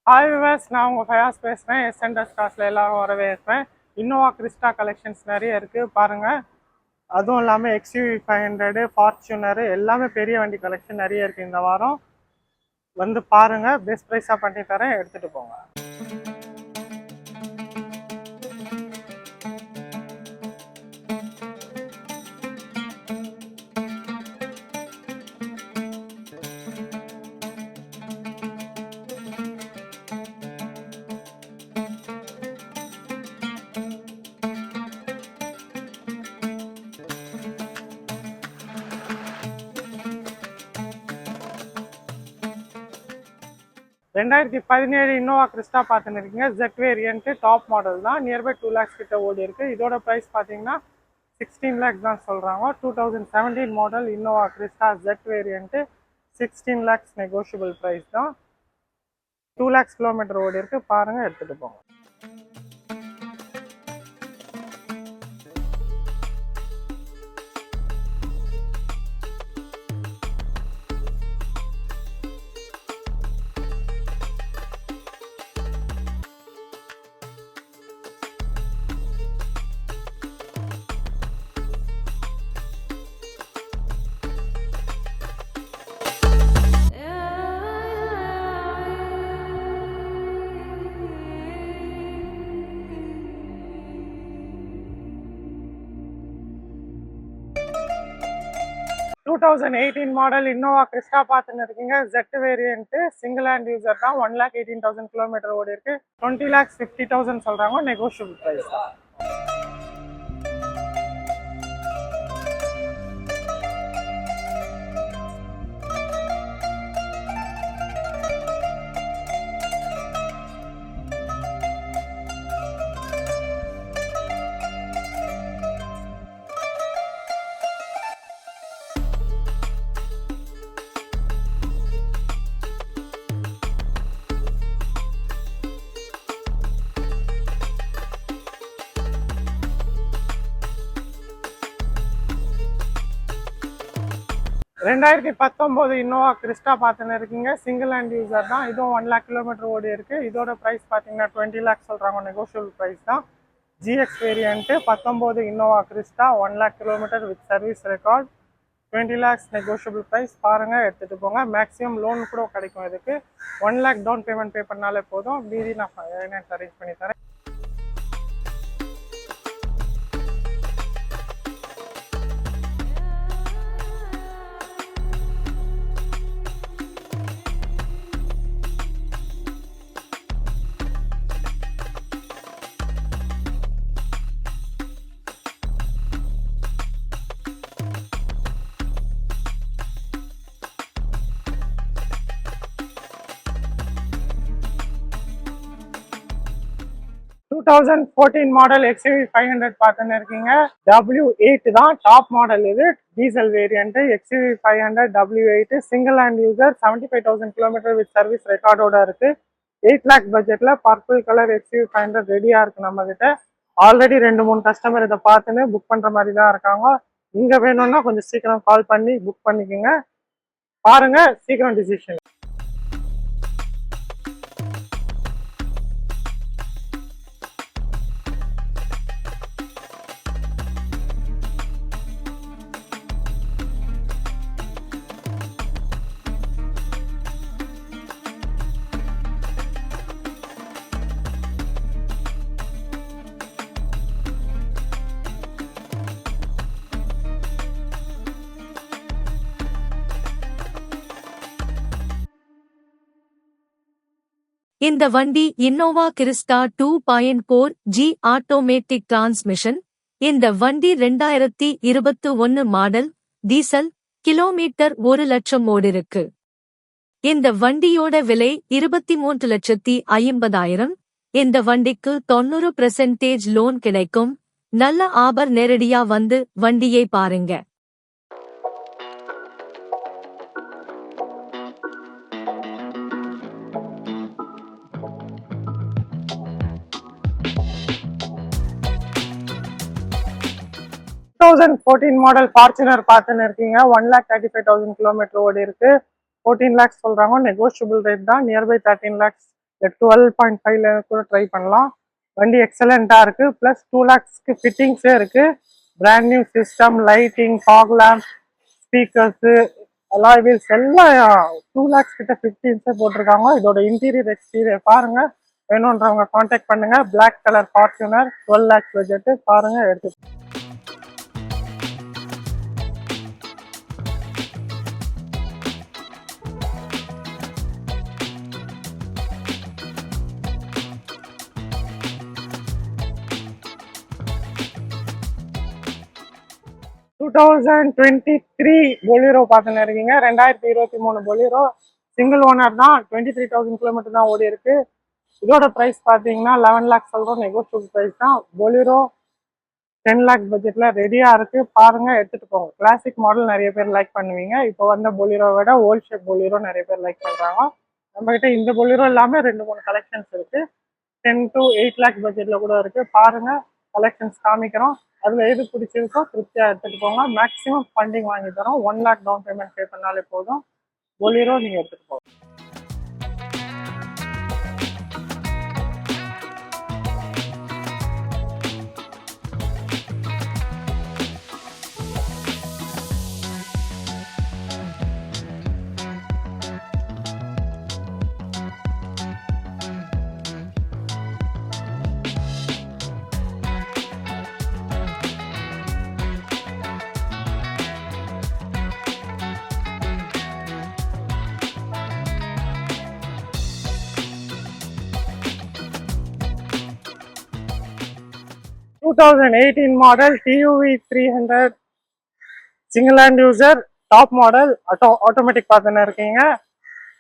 Hi viewers, நான் உங்கள் ஃபயாஸ் பேசுகிறேன். எஸ்என்டஸ் காசில் எல்லாரும் வரவேற்பேன். இன்னோவா கிறிஸ்டா கலெக்ஷன்ஸ் நிறைய இருக்குது பாருங்கள். அதுவும் இல்லாமல் XUV 500, ஃபார்ச்சுனரு எல்லாமே பெரிய வண்டி கலெக்ஷன் நிறைய இருக்குது. இந்த வாரம் வந்து பாருங்கள், பெஸ்ட் ப்ரைஸாக பண்ணி தரேன், எடுத்துகிட்டு போங்க. 2017 இன்னோவா கிறிஸ்டா பார்த்துன்னு இருக்கீங்க. ஜெட் வேரியன்ட்டு டாப் மாடல் தான். நியர்பை 2 lakhs கிட்ட ஓடி இருக்குது. இதோட ப்ரைஸ் பார்த்தீங்கன்னா 16 lakhs தான் சொல்கிறாங்க. 2017 model Innova Crysta Z variant 16 lakhs negotiable price தான். 2 lakhs கிலோமீட்டர் ஓடி இருக்குது. பாருங்கள், எடுத்துகிட்டு போங்க. டூ 2018 மாடல் இன்னோவா கிறிஸ்டா பார்த்துன்னு இருக்கீங்க. Z variant single hand user தான். 1,18,000 கிலோமீட்டர் ஓடி இருக்கு. 20,50,000 சொல்கிறாங்க. நெகோஷியபிள் ப்ரைஸ் தான். ரெண்டாயிரத்தி 19 இன்னோவா கிறிஸ்டா பார்த்துன்னு இருக்கீங்க. சிங்கிள் ஹேண்ட் யூசர் தான். இதுவும் 1 lakh கிலோமீட்டர் ஓடி இருக்கு. இதோட ப்ரைஸ் பார்த்தீங்கன்னா 20 lakhs சொல்கிறாங்க. நெகோஷியபிள் ப்ரைஸ் தான். GX variant 19 Innova Crysta 1 lakh kilometre with service record. 20 lakhs negotiable price. பாருங்கள், எடுத்துகிட்டு போங்க. மேக்ஸிமம் லோன் கூட கிடைக்கும். இதுக்கு 1 lakh டவுன் பேமெண்ட் பே பண்ணாலே போதும். மீதி நான் ஃபைனான்ஸ் அரேஞ்ச் பண்ணி தரேன். 2014 மாடல் XUV 500 பார்த்துன்னு இருக்கீங்க. W8 தான் டாப் மாடல். இது diesel variant. XUV 500 W8 single hand user. 75,000 kilometre with service ரெக்கார்டோட இருக்கு. 8 lakh பட்ஜெட்ல பர்பிள் கலர் XUV 500 ரெடியா இருக்கு நம்ம கிட்ட. ஆல்ரெடி 2-3 கஸ்டமர் இதை பார்த்துன்னு புக் பண்ற மாதிரி தான் இருக்காங்க. நீங்க வேணும்னா கொஞ்சம் சீக்கிரம் கால் பண்ணி புக் பண்ணிக்கோங்க. பாருங்க, சீக்கிரம் டிசிஷன். இந்த வண்டி Innova Crysta 2.4G automatic transmission. இந்த வண்டி 2021 மாடல். டீசல். கிலோமீட்டர் 1 லட்சம் ஓடிருக்கு. இந்த வண்டியோட விலை 23,50,000. இந்த வண்டிக்கு 90% லோன் கிடைக்கும். நல்ல ஆபர் நேரடியா வந்து வண்டியை பாருங்க. 2014 மாடல் ஃபார்ச்சுனர் பார்த்துன்னு இருக்கீங்க. 1,35,000 கிலோமீட்டர் ஓடி இருக்கு. 14 lakhs சொல்றாங்க. நெகோஷியபிள் ரேட் தான். நியர்பை 13 lakhs 12.5ல கூட ட்ரை பண்ணலாம். வண்டி எக்ஸலண்ட்டாக இருக்குது. ப்ளஸ் 2 lakhsக்கு ஃபிட்டிங்ஸே இருக்குது. Brand new system, lighting, fog lamp, speakers, alloy wheels எல்லாம் 2 lakhs கிட்ட ஃபிட்டிங்ஸே போட்டிருக்காங்க. இதோட இன்டீரியர் எக்ஸ்டீரியர் பாருங்கள். வேணுன்றவங்க காண்டாக்ட் பண்ணுங்கள். Black colour Fortuner 12 lakhs budget பாருங்கள், எடுத்து. டூ 2023 பொலிரோ பார்த்துன்னு இருக்கீங்க. 2023 பொலிரோ சிங்கிள் ஓனர் தான். 23,000 கிலோமீட்டர் தான் ஓடி இருக்கு. இதோட ப்ரைஸ் பார்த்தீங்கன்னா 11 lakhs சொல்கிறோம். நெகோஷியபிள் ப்ரைஸ் தான். பொலிரோ 10 lakhs பட்ஜெட்டில் ரெடியாக இருக்குது. பாருங்கள், எடுத்துகிட்டு போங்க. கிளாசிக் மாடல் நிறைய பேர் லைக் பண்ணுவீங்க. இப்போ வந்த பொலிரோ விட ஓல்ட் ஷேப் பொலிரோ நிறைய பேர் லைக் பண்ணுறாங்க. நம்மகிட்ட இந்த பொலிரோ இல்லாமல் 2-3 கலெக்ஷன்ஸ் இருக்குது. 10 to 8 lakhs பட்ஜெட்டில் கூட இருக்குது. பாருங்கள், கலெக்ஷன்ஸ் காமிக்கிறோம். அதில் எது பிடிச்சிருக்கோ திருப்தியாக எடுத்துகிட்டு போங்க. மேக்ஸிமம் ஃபண்டிங் வாங்கி தரோம். 1 lakh டவுன் பேமெண்ட் பே பண்ணாலே போதும். பொலிரோ நீங்கள் எடுத்துகிட்டு போங்க. Two 2018 model TUV 300 single hand user top model automatic பார்த்துன்னு இருக்கீங்க.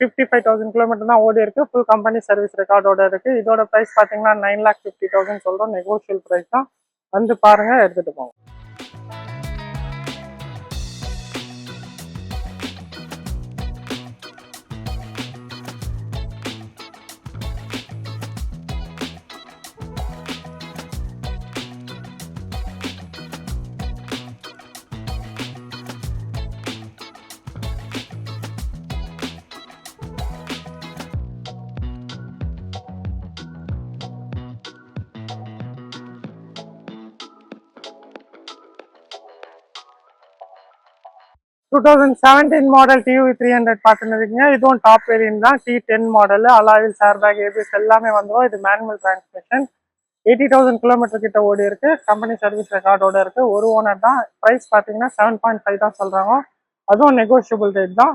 55,000 கிலோமீட்டர் தான் ஓடி இருக்கு. ஃபுல் கம்பெனி சர்வீஸ் ரெக்கார்டோட இருக்கு. இதோட ப்ரைஸ் பார்த்தீங்கன்னா 9,50,000 சொல்கிறோம். நெகோஷியல் ப்ரைஸ் தான். வந்து பாருங்க, எடுத்துகிட்டு போங்க. டூ 2017 மாடல் TUV 300 பார்த்துன்னு இருக்கீங்க. இதுவும் டாப் வேரியன்ட் தான். T10 model. அலாயில், ஏர்பேக், ஏபிஎஸ் எல்லாமே வந்துடும். இது மேனுவல் டிரான்ஸ்மிஷன். 80,000 கிலோமீட்டர் கிட்ட ஓடி இருக்கு. கம்பெனி சர்வீஸ் ரெக்கார்டோட இருக்கு. ஒரு ஓனர் தான். ப்ரைஸ் பார்த்தீங்கன்னா 7.5 தான் சொல்றாங்க. அதுவும் நெகோஷியபிள் ரேட் தான்.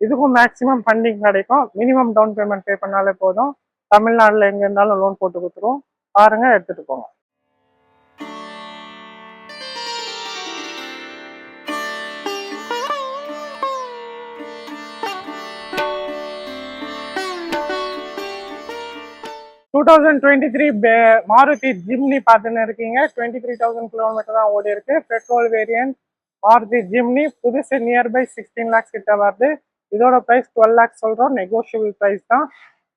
இதுக்கும் மேக்ஸிமம் ஃபண்டிங் கிடைக்கும். மினிமம் டவுன் பேமெண்ட் பே பண்ணாலே போதும். தமிழ்நாட்டில் எங்கே இருந்தாலும் லோன் போட்டு கொடுத்துருவோம். பாருங்க, எடுத்துட்டு போங்க. டூ 2023 மாருதி ஜிம்னி பார்த்துன்னு இருக்கீங்க. 23,000 கிலோமீட்டர் தான் ஓடி இருக்கு. Petrol variant Maruti Jimny. புதுசு நியர்பை 16 lakhs கிட்ட வருது. இதோட ப்ரைஸ் 12 lakhs சொல்கிறோம். நெகோஷியபிள் ப்ரைஸ் தான்.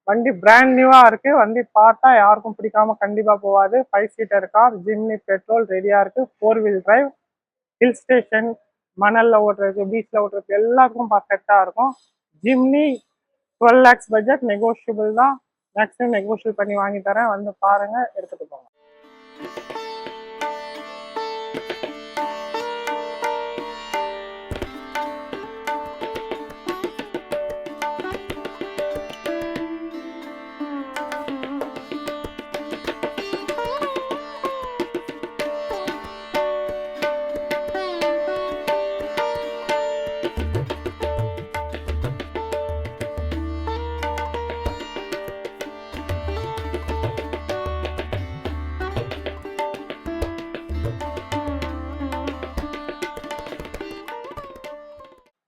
வண்டி பிராண்ட் நியூவாக இருக்குது. வண்டி பார்த்தா யாருக்கும் பிடிக்காம கண்டிப்பாக போகாது. 5 seater கார். ஜிம்னி பெட்ரோல் ரெடியாக இருக்குது. 4 wheel drive. ஹில் ஸ்டேஷன், மணலில் ஓட்டுறது, பீச்சில் ஓட்டுறது எல்லாத்துக்கும் பர்ஃபெக்டாக இருக்கும். Jimny 12 lakhs budget. நெகோஷியபிள் தான். மேக்ஸிமம் நெகோஷியல் பண்ணி வாங்கி தரேன். வந்து பாருங்க, எடுத்துட்டு போங்க.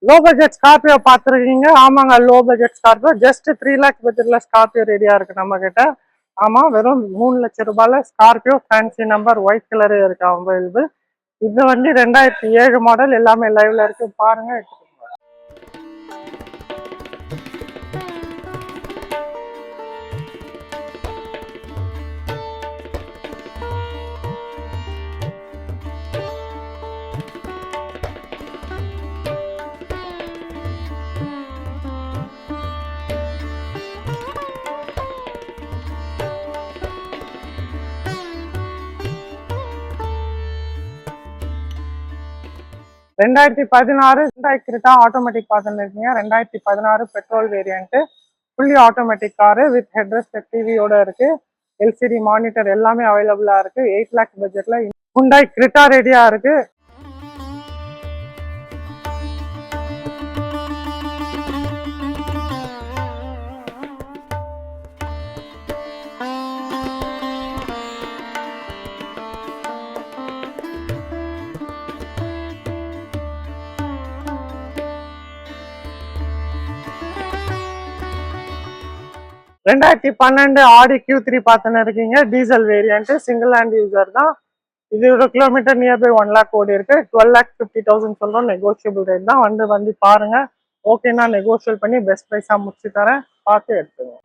லோ பட்ஜெட் ஸ்கார்பியோ பார்த்துருக்கீங்க. ஆமாங்க, low budget Scorpio. Just 3 lakhs பட்ஜெட்ல ஸ்கார்பியோ ரெடியா இருக்கு நம்ம கிட்ட. ஆமா, வெறும் 3 லட்சம் ரூபாயில Scorpio fancy number white colour இருக்கு அவைலபிள். இது வந்து 2007 மாடல். எல்லாமே லைவ்ல இருக்கு. பாருங்க. 2016 Hyundai Creta ஆட்டோமேட்டிக் பார்த்துட்டு இருக்கீங்க. 2016 petrol variant, fully automatic car with headrest டிவியோட இருக்கு. எல்சிடி மானிட்டர் எல்லாமே அவைலபிளா இருக்கு. 8 லேக் பட்ஜெட்ல Hyundai Creta ரெடியா இருக்கு. ரெண்டாயிரத்தி 12 ஆடி Q3 பார்த்துன்னு இருக்கீங்க. Diesel variant, single hand user தான். இதோட கிலோமீட்டர் நியர்பை 1 லேக் ஓடி இருக்கு. 12,50,000 சொல்றோம். நெகோஷியபிள் ரேட் தான். வந்து பாருங்க. ஓகேனா நெகோஷியல் பண்ணி பெஸ்ட் ப்ரைஸா முடிச்சு தரேன். பார்த்து எடுத்துங்க.